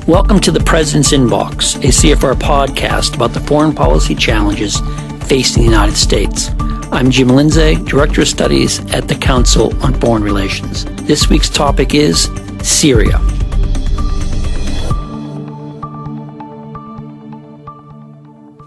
Welcome to the President's Inbox, a CFR podcast about the foreign policy challenges facing the United States. I'm Jim Lindsay, Director of Studies at the Council on Foreign Relations. This week's topic is Syria.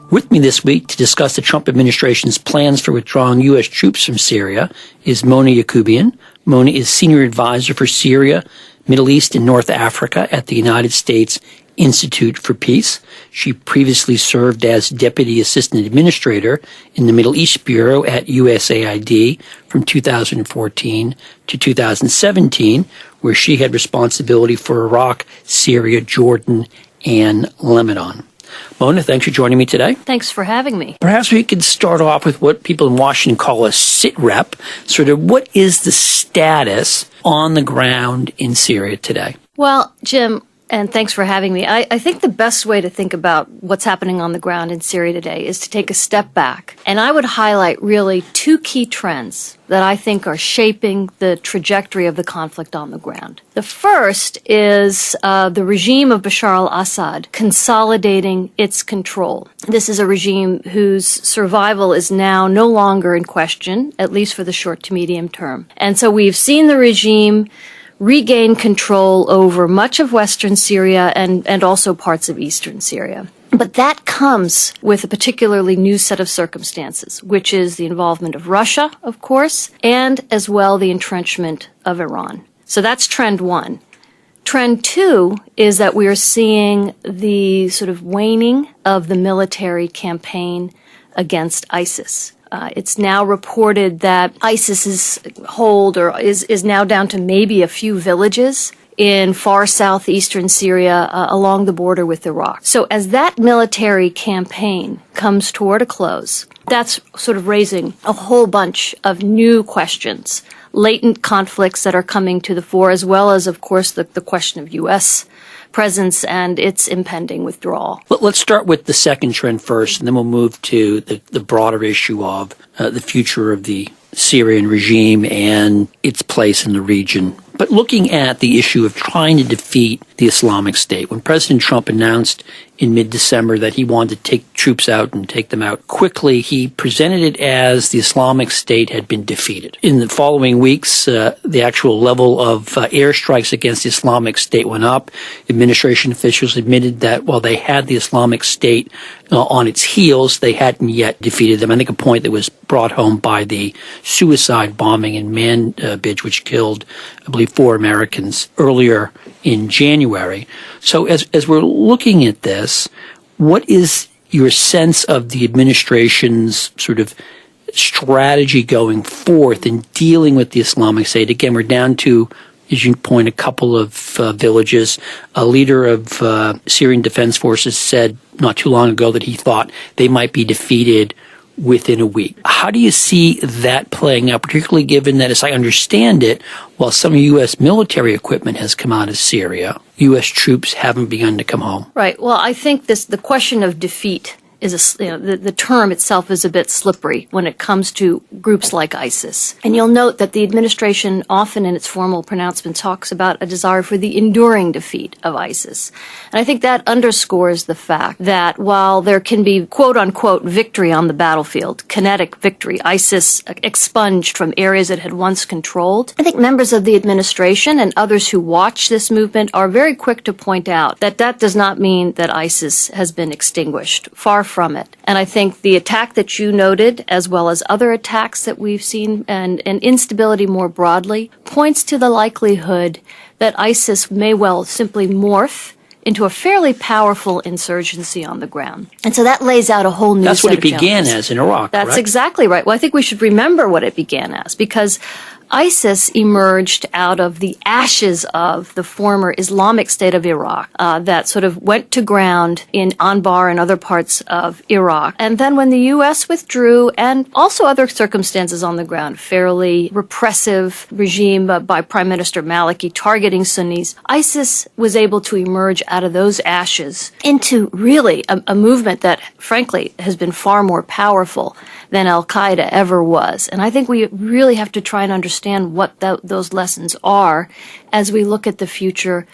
With me this week to discuss the Trump administration's plans for withdrawing U.S. troops from Syria is Mona Yacoubian. Mona is Senior Advisor for Syria, Middle East, and North Africa at the United States Institute for Peace. She previously served as Deputy Assistant Administrator in the Middle East Bureau at USAID from 2014 to 2017, where she had responsibility for Iraq, Syria, Jordan, and Lebanon. Mona, thanks for joining me today. Thanks for having me. Perhaps we could start off with what people in Washington call a sit-rep. Sort of what is the status on the ground in Syria today? Well, Jim, and thanks for having me. I think the best way to think about what's happening on the ground in Syria today is to take a step back. And I would highlight really two key trends that I think are shaping the trajectory of the conflict on the ground. The first is the regime of Bashar al-Assad consolidating its control. This is a regime whose survival is now no longer in question, at least for the short to medium term. And so we've seen the regime regain control over much of western Syria and also parts of eastern Syria. But that comes with a particularly new set of circumstances, which is the involvement of Russia, of course, and as well the entrenchment of Iran. So that's trend one. Trend two is that we are seeing the sort of waning of the military campaign against ISIS. It's now reported that ISIS's hold is now down to maybe a few villages in far southeastern Syria along the border with Iraq. So as that military campaign comes toward a close, that's sort of raising a whole bunch of new questions, latent conflicts that are coming to the fore, as well as, of course, the question of U.S. presence and its impending withdrawal. Let's start with the second trend first, and then we'll move to the broader issue of the future of the Syrian regime and its place in the region. But looking at the issue of trying to defeat the Islamic State, when President Trump announced in mid-December that he wanted to take troops out and take them out quickly, he presented it as the Islamic State had been defeated. In the following weeks, the actual level of airstrikes against the Islamic State went up. Administration officials admitted that while they had the Islamic State on its heels, they hadn't yet defeated them. I think a point that was brought home by the suicide bombing in Manbij, which killed, I believe, 4 Americans earlier in January. So as we're looking at this, what is your sense of the administration's sort of strategy going forth in dealing with the Islamic State? Again, we're down to, as you point, a couple of villages. A leader of Syrian Defense Forces said not too long ago that he thought they might be defeated within a week. How do you see that playing out, particularly given that, as I understand it, while some U.S. military equipment has come out of Syria, U.S. troops haven't begun to come home? Right. Well, I think the question of defeat is the term itself is a bit slippery when it comes to groups like ISIS. And you'll note that the administration often in its formal pronouncement talks about a desire for the enduring defeat of ISIS. And I think that underscores the fact that while there can be quote-unquote victory on the battlefield, kinetic victory, ISIS expunged from areas it had once controlled, I think members of the administration and others who watch this movement are very quick to point out that that does not mean that ISIS has been extinguished. Far from it. And I think the attack that you noted, as well as other attacks that we've seen and instability more broadly, points to the likelihood that ISIS may well simply morph into a fairly powerful insurgency on the ground. And so that lays out a whole new set of challenges. That's what it began as in Iraq, That's correct? Exactly right. Well, I think we should remember what it began as, because ISIS emerged out of the ashes of the former Islamic State of Iraq that sort of went to ground in Anbar and other parts of Iraq. And then when the U.S. withdrew, and also other circumstances on the ground, fairly repressive regime by Prime Minister Maliki targeting Sunnis, ISIS was able to emerge out of those ashes into really a movement that, frankly, has been far more powerful than al-Qaeda ever was. And I think we really have to try and understand understand what those lessons are as we look at the future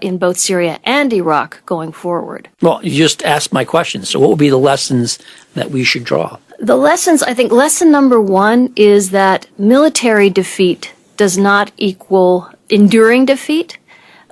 in both Syria and Iraq going forward. Well, you just asked my question. So what would be the lessons that we should draw? The lessons, I think lesson number one is that military defeat does not equal enduring defeat.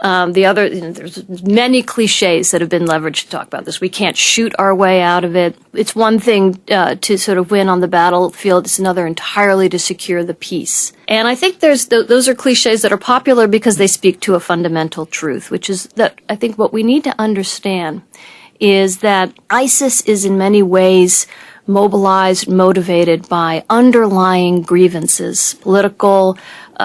There's many cliches that have been leveraged to talk about this. We can't shoot our way out of it. It's one thing to sort of win on the battlefield. It's another entirely to secure the peace. And I think those are cliches that are popular because they speak to a fundamental truth, which is that I think what we need to understand is that ISIS is in many ways mobilized, motivated by underlying grievances, political,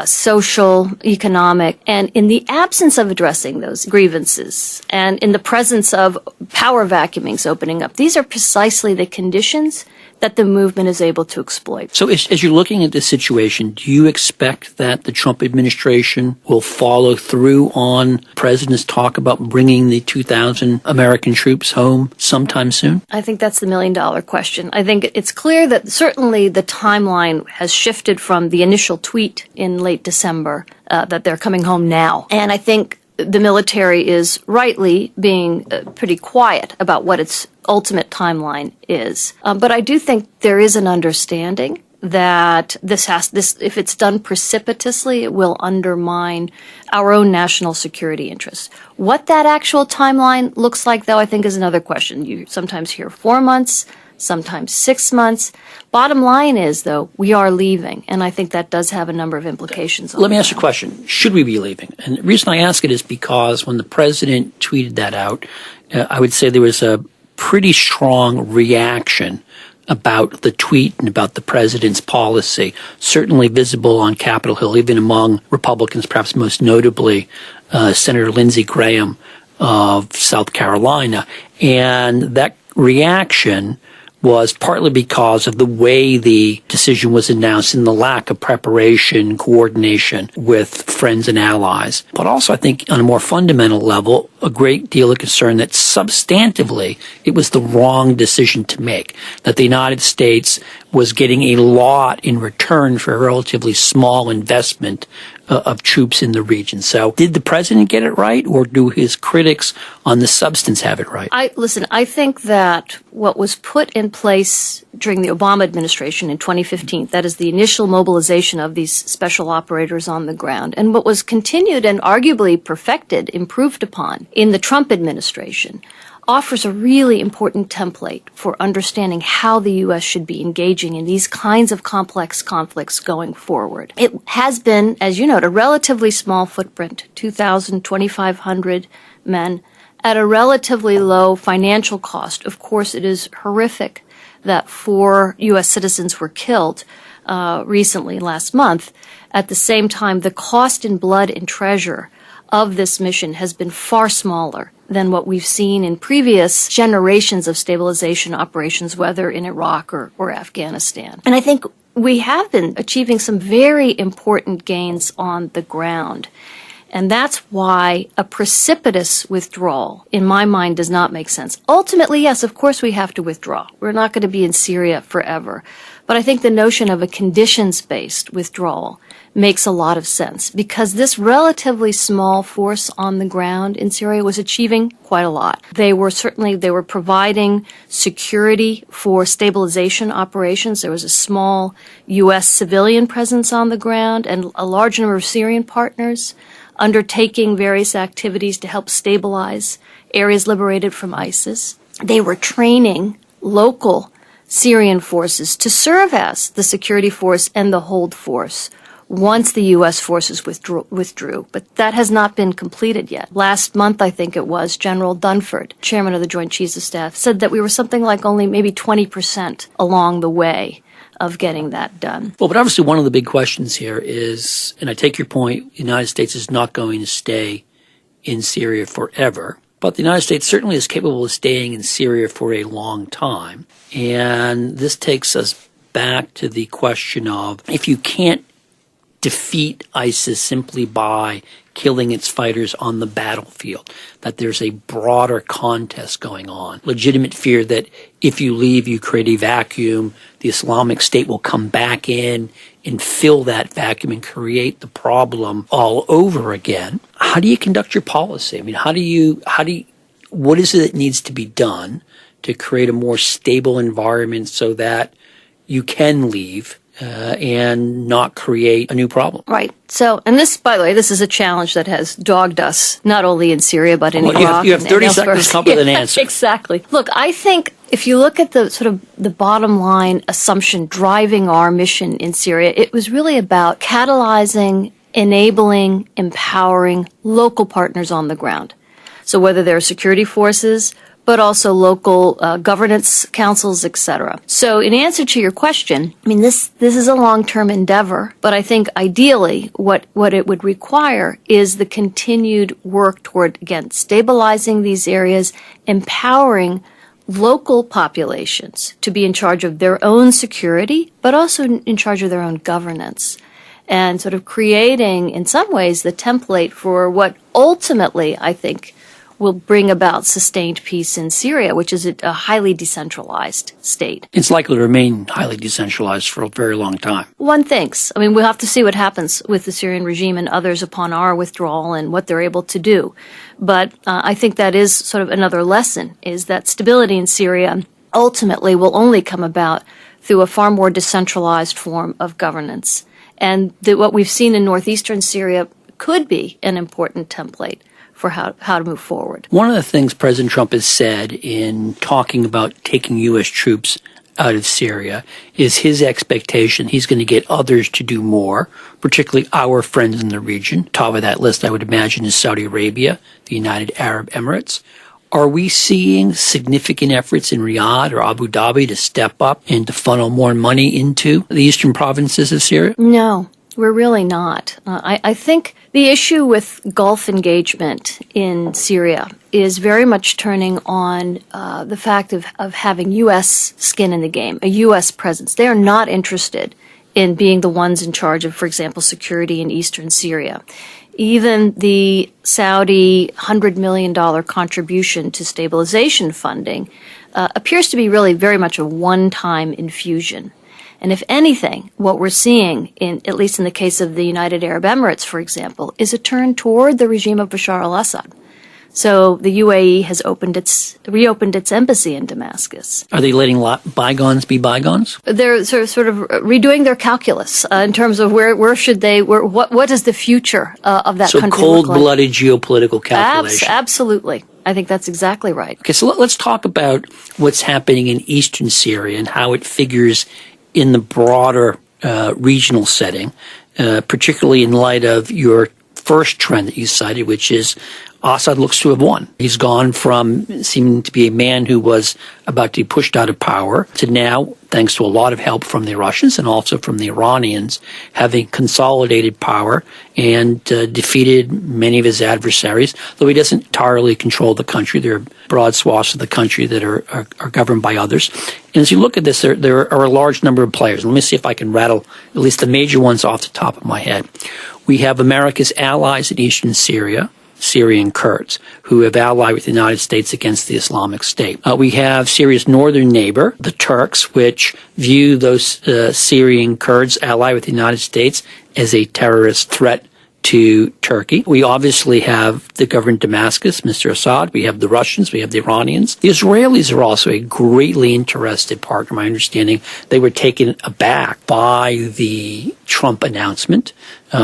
social, economic, and in the absence of addressing those grievances and in the presence of power vacuumings opening up, these are precisely the conditions that the movement is able to exploit. So as you're looking at this situation, do you expect that the Trump administration will follow through on the president's talk about bringing the 2,000 American troops home sometime soon? I think that's the million-dollar question. I think it's clear that certainly the timeline has shifted from the initial tweet in late December that they're coming home now. And I think the military is rightly being pretty quiet about what its ultimate timeline is. But I do think there is an understanding that if it's done precipitously, it will undermine our own national security interests. What that actual timeline looks like, though, I think is another question. You sometimes hear 4 months, sometimes 6 months. Bottom line is, though, we are leaving, and I think that does have a number of implications. Let me ask you a question. Should we be leaving? And the reason I ask it is because when the president tweeted that out, I would say there was a pretty strong reaction about the tweet and about the president's policy, certainly visible on Capitol Hill, even among Republicans, perhaps most notably Senator Lindsay Graham of South Carolina. And that reaction was partly because of the way the decision was announced and the lack of preparation, coordination with friends and allies. But also, I think, on a more fundamental level, a great deal of concern that substantively it was the wrong decision to make, that the United States was getting a lot in return for a relatively small investment of troops in the region. So did the president get it right, or do his critics on the substance have it right? I think that what was put in place during the Obama administration in 2015, that is the initial mobilization of these special operators on the ground, and what was continued and arguably perfected, improved upon in the Trump administration, offers a really important template for understanding how the U.S. should be engaging in these kinds of complex conflicts going forward. It has been, as you note, a relatively small footprint, 2,000, 2,500 men, at a relatively low financial cost. Of course, it is horrific that 4 U.S. citizens were killed recently, last month. At the same time, the cost in blood and treasure of this mission has been far smaller than what we've seen in previous generations of stabilization operations, whether in Iraq or Afghanistan. And I think we have been achieving some very important gains on the ground. And that's why a precipitous withdrawal, in my mind, does not make sense. Ultimately, yes, of course we have to withdraw. We're not going to be in Syria forever. But I think the notion of a conditions-based withdrawal makes a lot of sense, because this relatively small force on the ground in Syria was achieving quite a lot. They were providing security for stabilization operations. There was a small U.S. civilian presence on the ground and a large number of Syrian partners undertaking various activities to help stabilize areas liberated from ISIS. They were training local Syrian forces to serve as the security force and the hold force once the U.S. forces withdrew. But that has not been completed yet. Last month, I think it was, General Dunford, chairman of the Joint Chiefs of Staff, said that we were something like only maybe 20% along the way of getting that done. Well, but obviously one of the big questions here is, and I take your point, the United States is not going to stay in Syria forever. But the United States certainly is capable of staying in Syria for a long time. And this takes us back to the question of, if you can't defeat ISIS simply by killing its fighters on the battlefield, that there's a broader contest going on. Legitimate fear that if you leave, you create a vacuum, the Islamic State will come back in and fill that vacuum and create the problem all over again. How do you conduct your policy? I mean, what is it that needs to be done to create a more stable environment so that you can leave and not create a new problem? Right. So, and this, by the way, this is a challenge that has dogged us, not only in Syria, but in Iraq. You have 30 seconds to come up with an answer. Exactly. Look, I think if you look at the sort of the bottom line assumption driving our mission in Syria, it was really about catalyzing, enabling, empowering local partners on the ground. So whether they're security forces, but also local governance councils, etc. So in answer to your question, I mean, this is a long-term endeavor, but I think ideally what it would require is the continued work toward, again, stabilizing these areas, empowering local populations to be in charge of their own security, but also in charge of their own governance, and sort of creating, in some ways, the template for what ultimately, I think, will bring about sustained peace in Syria, which is a highly decentralized state. It's likely to remain highly decentralized for a very long time. One thinks. I mean, we'll have to see what happens with the Syrian regime and others upon our withdrawal and what they're able to do. But I think that is sort of another lesson, is that stability in Syria ultimately will only come about through a far more decentralized form of governance. And what we've seen in northeastern Syria could be an important template for how to move forward. One of the things President Trump has said in talking about taking U.S. troops out of Syria is his expectation he's going to get others to do more, particularly our friends in the region. Top of that list, I would imagine, is Saudi Arabia, the United Arab Emirates. Are we seeing significant efforts in Riyadh or Abu Dhabi to step up and to funnel more money into the eastern provinces of Syria? No, we're really not. I think the issue with Gulf engagement in Syria is very much turning on the fact of having U.S. skin in the game, a U.S. presence. They are not interested in being the ones in charge of, for example, security in eastern Syria. Even the Saudi $100 million contribution to stabilization funding appears to be really very much a one-time infusion. And if anything, what we're seeing, at least in the case of the United Arab Emirates, for example, is a turn toward the regime of Bashar al-Assad. So the UAE has reopened its embassy in Damascus. Are they letting bygones be bygones? They're sort of redoing their calculus in terms of what is the future of that country look like. So cold-blooded geopolitical calculation. Absolutely. I think that's exactly right. Okay, so let's talk about what's happening in eastern Syria and how it figures in the broader regional setting, particularly in light of your first trend that you cited, which is Assad looks to have won. He's gone from seeming to be a man who was about to be pushed out of power to now, thanks to a lot of help from the Russians and also from the Iranians, having consolidated power and defeated many of his adversaries, though he doesn't entirely control the country. There are broad swaths of the country that are governed by others. And as you look at this, there are a large number of players. Let me see if I can rattle at least the major ones off the top of my head. We have America's allies in eastern Syria, Syrian Kurds, who have allied with the United States against the Islamic State. We have Syria's northern neighbor, the Turks, which view those Syrian Kurds allied with the United States as a terrorist threat to Turkey. We obviously have the government of Damascus, Mr. Assad. We have the Russians. We have the Iranians. The Israelis are also a greatly interested partner. My understanding, they were taken aback by the Trump announcement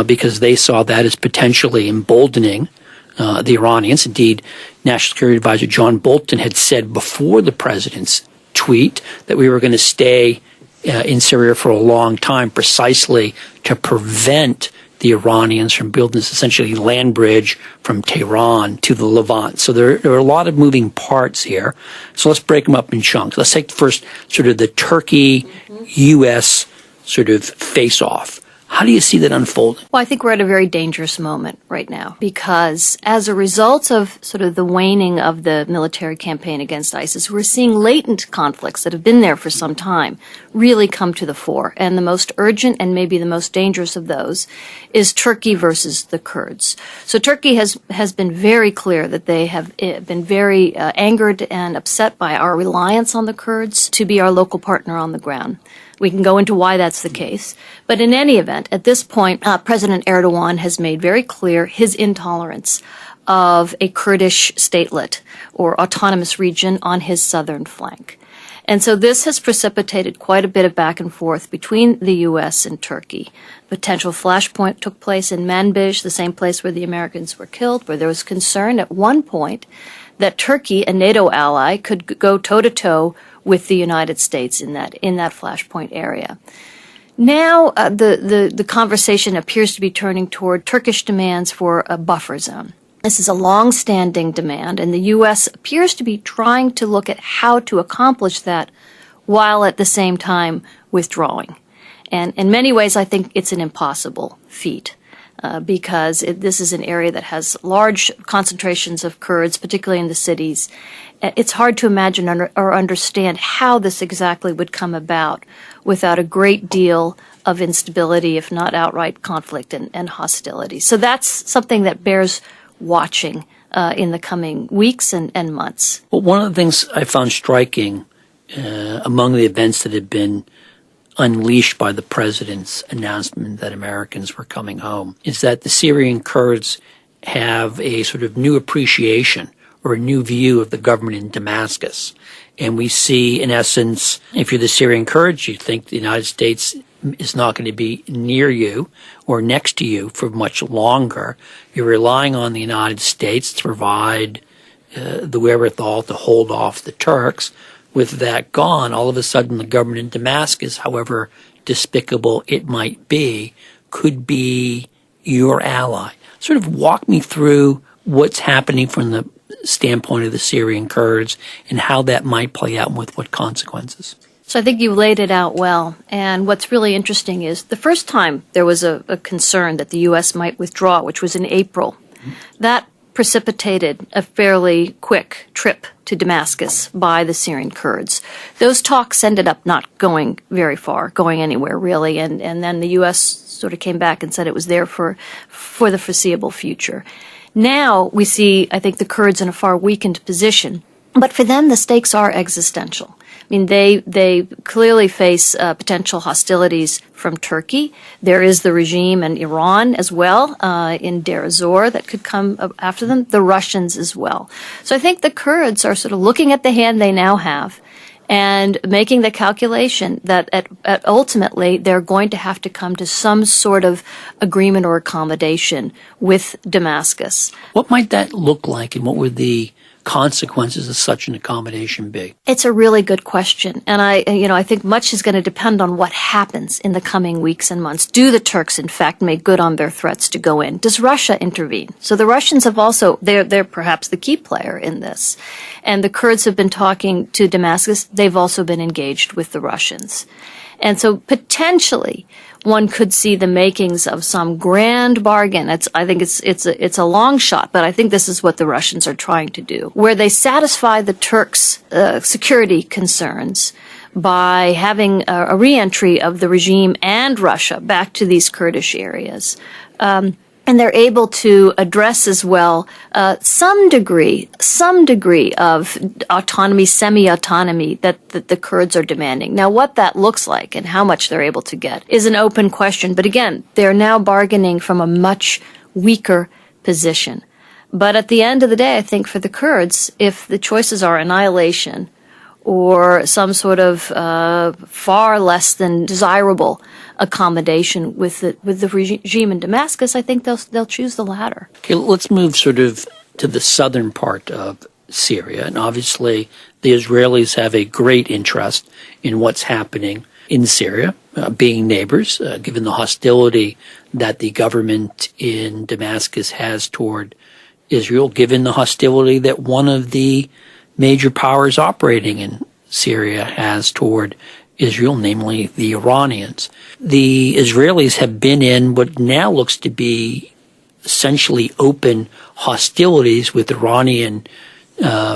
because they saw that as potentially emboldening the Iranians. Indeed, National Security Advisor John Bolton had said before the president's tweet that we were going to stay in Syria for a long time precisely to prevent the Iranians from building this essentially land bridge from Tehran to the Levant. So there are a lot of moving parts here. So let's break them up in chunks. Let's take first sort of the Turkey-U.S. sort of face-off. How do you see that unfolding? Well, I think we're at a very dangerous moment right now because as a result of sort of the waning of the military campaign against ISIS, we're seeing latent conflicts that have been there for some time really come to the fore. And the most urgent and maybe the most dangerous of those is Turkey versus the Kurds. So Turkey has been very clear that they have been very angered and upset by our reliance on the Kurds to be our local partner on the ground. We can go into why that's the case. But in any event, at this point, President Erdogan has made very clear his intolerance of a Kurdish statelet or autonomous region on his southern flank. And so this has precipitated quite a bit of back and forth between the U.S. and Turkey. Potential flashpoint took place in Manbij, the same place where the Americans were killed, where there was concern at one point that Turkey, a NATO ally, could go toe-to-toe with the United States in that flashpoint area. Now the conversation appears to be turning toward Turkish demands for a buffer zone. This is a long-standing demand, and the U.S. appears to be trying to look at how to accomplish that while at the same time withdrawing. And in many ways, I think it's an impossible feat. Because this is an area that has large concentrations of Kurds, particularly in the cities. It's hard to imagine or understand how this exactly would come about without a great deal of instability, if not outright conflict and hostility. So that's something that bears watching in the coming weeks and months. Well, one of the things I found striking among the events that had been unleashed by the president's announcement that Americans were coming home is that the Syrian Kurds have a sort of new appreciation or a new view of the government in Damascus. And we see, in essence, if you're the Syrian Kurds, you think the United States is not going to be near you or next to you for much longer. You're relying on the United States to provide the wherewithal to hold off the Turks. With that gone, all of a sudden the government in Damascus, however despicable it might be, could be your ally. Sort of walk me through what's happening from the standpoint of the Syrian Kurds and how that might play out and with what consequences. So I think you laid it out well. And what's really interesting is the first time there was a concern that the U.S. might withdraw, which was in April, that precipitated a fairly quick trip to Damascus by the Syrian Kurds. Those talks ended up not going very far, going anywhere really, and then the U.S. sort of came back and said it was there for the foreseeable future. Now we see, I think, the Kurds in a far weakened position, but for them the stakes are existential. I mean, they clearly face potential hostilities from Turkey. There is the regime in Iran as well, in Deir ez-Zor that could come after them, the Russians as well. So I think the Kurds are sort of looking at the hand they now have and making the calculation that at ultimately they're going to have to come to some sort of agreement or accommodation with Damascus. What might that look like, and what would the consequences of such an accommodation be? It's a really good question. And I think much is going to depend on what happens in the coming weeks and months. Do the Turks, in fact, make good on their threats to go in? Does Russia intervene? So the Russians have also, they're perhaps the key player in this. And the Kurds have been talking to Damascus. They've also been engaged with the Russians. And so potentially one could see the makings of some grand bargain. I think it's a long shot, but I think this is what the Russians are trying to do, where they satisfy the Turks' security concerns by having a re-entry of the regime and Russia back to these Kurdish areas. And they're able to address as well some degree of autonomy, semi-autonomy that the Kurds are demanding. Now, what that looks like and how much they're able to get is an open question. But again, they're now bargaining from a much weaker position. But at the end of the day, I think for the Kurds, if the choices are annihilation or some sort of far less than desirable accommodation with the regime in Damascus, I think they'll choose the latter. Okay, let's move sort of to the southern part of Syria. And obviously, the Israelis have a great interest in what's happening in Syria, being neighbors, given the hostility that the government in Damascus has toward Israel, given the hostility that one of the major powers operating in Syria has toward Israel, namely the Iranians. The Israelis have been in what now looks to be essentially open hostilities with Iranian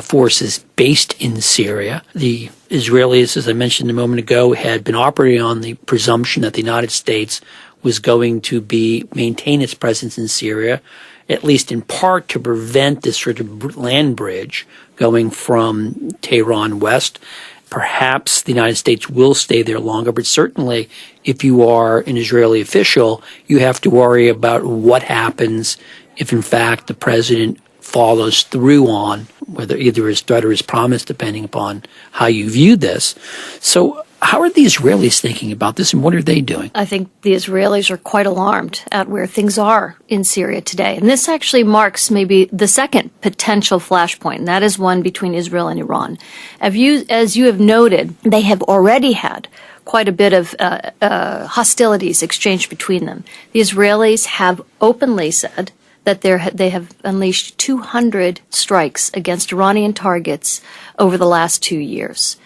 forces based in Syria. The Israelis, as I mentioned a moment ago, had been operating on the presumption that the United States was going to maintain its presence in Syria, at least in part to prevent this sort of land bridge going from Tehran west. Perhaps the United States will stay there longer, but certainly if you are an Israeli official, you have to worry about what happens if, in fact, the president follows through on whether either his threat or his promise, depending upon how you view this. So how are the Israelis thinking about this, and what are they doing? I think the Israelis are quite alarmed at where things are in Syria today. And this actually marks maybe the second potential flashpoint, and that is one between Israel and Iran. As you have noted, they have already had quite a bit of hostilities exchanged between them. The Israelis have openly said that they have unleashed 200 strikes against Iranian targets over the last 2 years.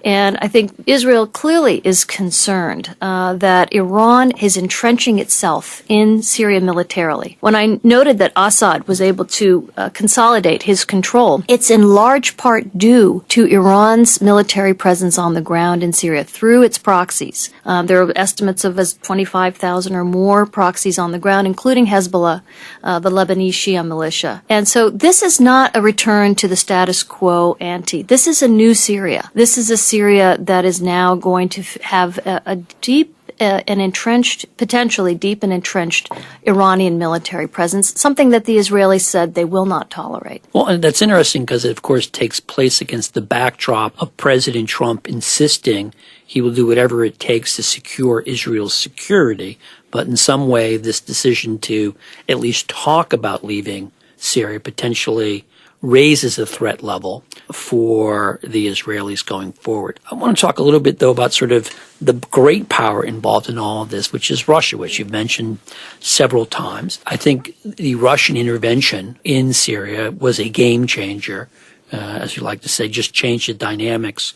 And I think Israel clearly is concerned that Iran is entrenching itself in Syria militarily. When I noted that Assad was able to consolidate his control, it's in large part due to Iran's military presence on the ground in Syria through its proxies. There are estimates of as 25,000 or more proxies on the ground, including Hezbollah, the Lebanese Shia militia. And so this is not a return to the status quo ante. This is a new Syria. This is a Syria that is now going to have a deep and entrenched, potentially deep and entrenched Iranian military presence, something that the Israelis said they will not tolerate. Well, and that's interesting because it, of course, takes place against the backdrop of President Trump insisting he will do whatever it takes to secure Israel's security. But in some way, this decision to at least talk about leaving Syria potentially raises the threat level for the Israelis going forward. I want to talk a little bit, though, about sort of the great power involved in all of this, which is Russia, which you've mentioned several times. I think the Russian intervention in Syria was a game changer, as you like to say, just changed the dynamics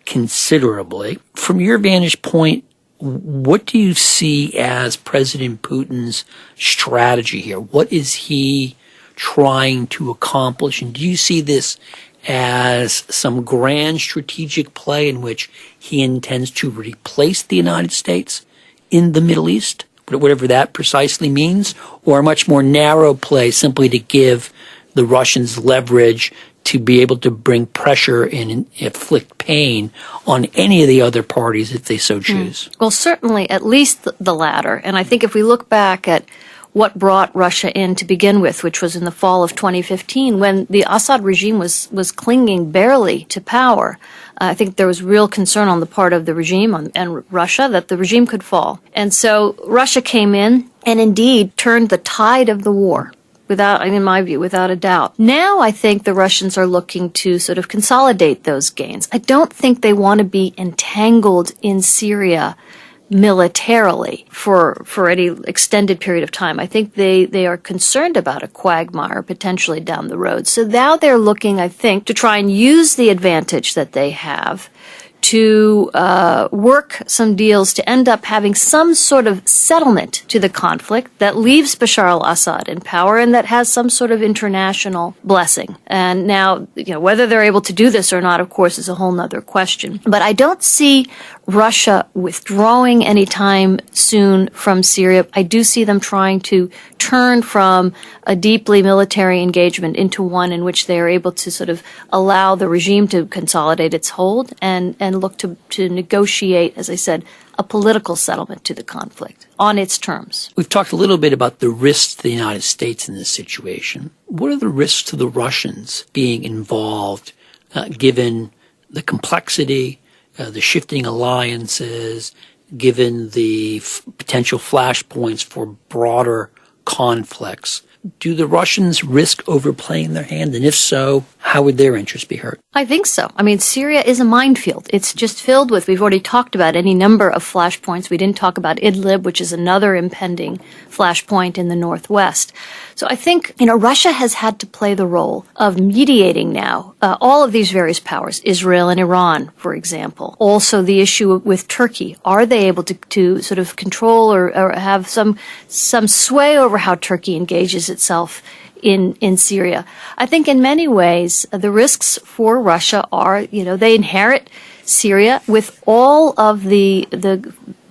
considerably. From your vantage point, what do you see as President Putin's strategy here? What is he trying to accomplish? And do you see this as some grand strategic play in which he intends to replace the United States in the Middle East, whatever that precisely means, or a much more narrow play simply to give the Russians leverage to be able to bring pressure and inflict pain on any of the other parties if they so choose? Well, certainly at least the latter. And I think if we look back at what brought Russia in to begin with, which was in the fall of 2015, when the Assad regime was clinging barely to power. I think there was real concern on the part of the regime and Russia that the regime could fall. And so Russia came in and indeed turned the tide of the war, in my view, without a doubt. Now I think the Russians are looking to sort of consolidate those gains. I don't think they want to be entangled in Syria militarily for any extended period of time. I think they are concerned about a quagmire potentially down the road. So now they're looking, I think, to try and use the advantage that they have to work some deals to end up having some sort of settlement to the conflict that leaves Bashar al-Assad in power and that has some sort of international blessing. And now, whether they're able to do this or not, of course, is a whole nother question. But I don't see Russia withdrawing anytime soon from Syria. I do see them trying to turn from a deeply military engagement into one in which they are able to sort of allow the regime to consolidate its hold and look to negotiate, as I said, a political settlement to the conflict on its terms. We've talked a little bit about the risks to the United States in this situation. What are the risks to the Russians being involved, given the complexity, the shifting alliances, given the potential flashpoints for broader conflicts? Do the Russians risk overplaying their hand? And if so, how would their interests be hurt? I think so. I mean, Syria is a minefield. It's just filled with, we've already talked about any number of flashpoints. We didn't talk about Idlib, which is another impending flashpoint in the northwest. So I think, Russia has had to play the role of mediating now all of these various powers, Israel and Iran, for example. Also the issue with Turkey. Are they able to sort of control or have some sway over how Turkey engages itself in Syria? I think in many ways, the risks for Russia are, they inherit Syria with all of the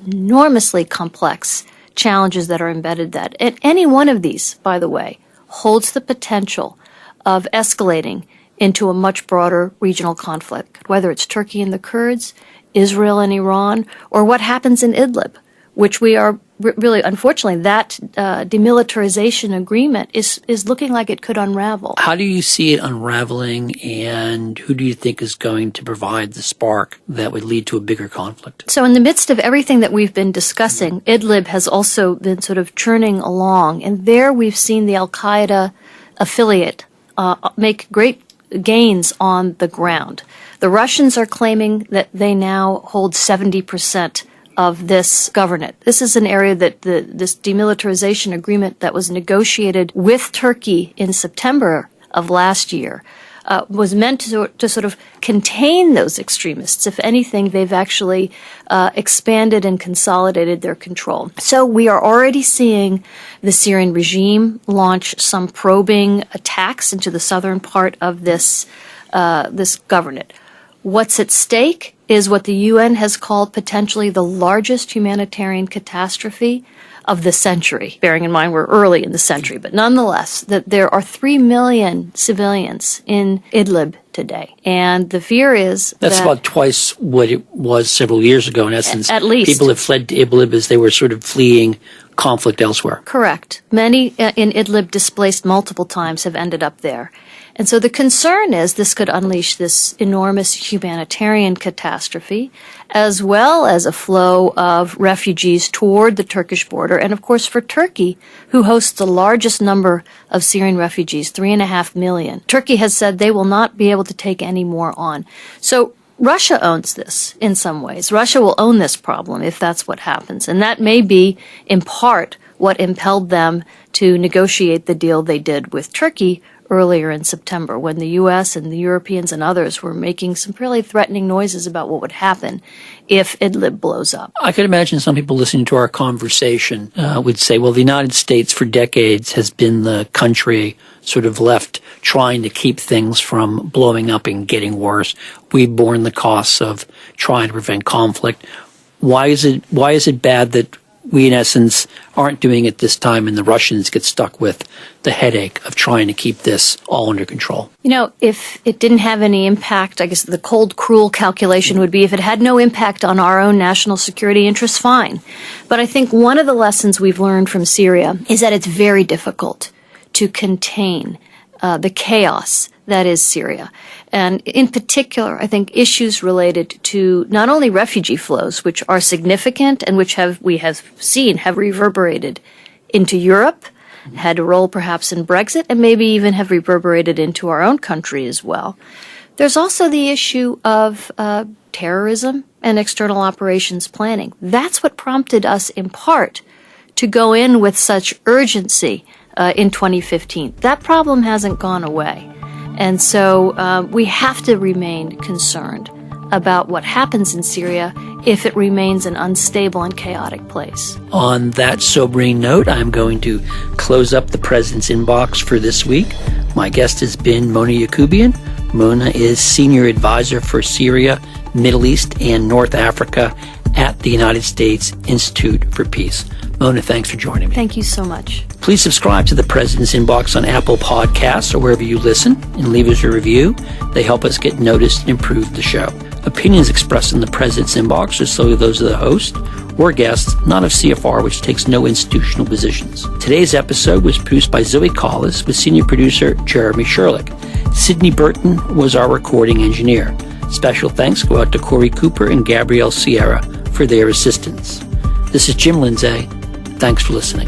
enormously complex challenges that are embedded that. And any one of these, by the way, holds the potential of escalating into a much broader regional conflict, whether it's Turkey and the Kurds, Israel and Iran, or what happens in Idlib, which we are really, unfortunately, that demilitarization agreement is looking like it could unravel. How do you see it unraveling, and who do you think is going to provide the spark that would lead to a bigger conflict? So in the midst of everything that we've been discussing, Idlib has also been sort of churning along, and there we've seen the Al-Qaeda affiliate make great gains on the ground. The Russians are claiming that they now hold 70% of this governorate. This is an area that this demilitarization agreement that was negotiated with Turkey in September of last year was meant to sort of contain those extremists. If anything, they've actually expanded and consolidated their control. So we are already seeing the Syrian regime launch some probing attacks into the southern part of this governorate. What's at stake is what the UN has called potentially the largest humanitarian catastrophe of the century, bearing in mind we're early in the century, but nonetheless, that there are 3 million civilians in Idlib today. And the fear is That's about twice what it was several years ago, in essence. At least. People have fled to Idlib as they were sort of fleeing conflict elsewhere. Correct. Many in Idlib displaced multiple times have ended up there. And so the concern is this could unleash this enormous humanitarian catastrophe, as well as a flow of refugees toward the Turkish border. And of course, for Turkey, who hosts the largest number of Syrian refugees, 3.5 million, Turkey has said they will not be able to take any more on. So Russia owns this in some ways. Russia will own this problem if that's what happens. And that may be, in part, what impelled them to negotiate the deal they did with Turkey earlier in September, when the U.S. and the Europeans and others were making some really threatening noises about what would happen if Idlib blows up. I could imagine some people listening to our conversation would say, well, the United States for decades has been the country sort of left trying to keep things from blowing up and getting worse. We've borne the costs of trying to prevent conflict. Why is it bad that we, in essence, aren't doing it this time, and the Russians get stuck with the headache of trying to keep this all under control? If it didn't have any impact, I guess the cold, cruel calculation would be if it had no impact on our own national security interests, fine. But I think one of the lessons we've learned from Syria is that it's very difficult to contain the chaos that is Syria. And in particular, I think issues related to not only refugee flows, which are significant and which we have seen have reverberated into Europe, had a role perhaps in Brexit, and maybe even have reverberated into our own country as well. There's also the issue of terrorism and external operations planning. That's what prompted us, in part, to go in with such urgency in 2015. That problem hasn't gone away. And so we have to remain concerned about what happens in Syria if it remains an unstable and chaotic place. On that sobering note, I'm going to close up the President's Inbox for this week. My guest has been Mona Yacoubian. Mona is Senior Advisor for Syria, Middle East, and North Africa at the United States Institute for Peace. Mona, thanks for joining me. Thank you so much. Please subscribe to the President's Inbox on Apple Podcasts or wherever you listen, and leave us a review. They help us get noticed and improve the show. Opinions expressed in the President's Inbox are solely those of the host or guests, not of CFR, which takes no institutional positions. Today's episode was produced by Zoe Collis with senior producer Jeremy Sherlick. Sydney Burton was our recording engineer. Special thanks go out to Corey Cooper and Gabrielle Sierra for their assistance. This is Jim Lindsay. Thanks for listening.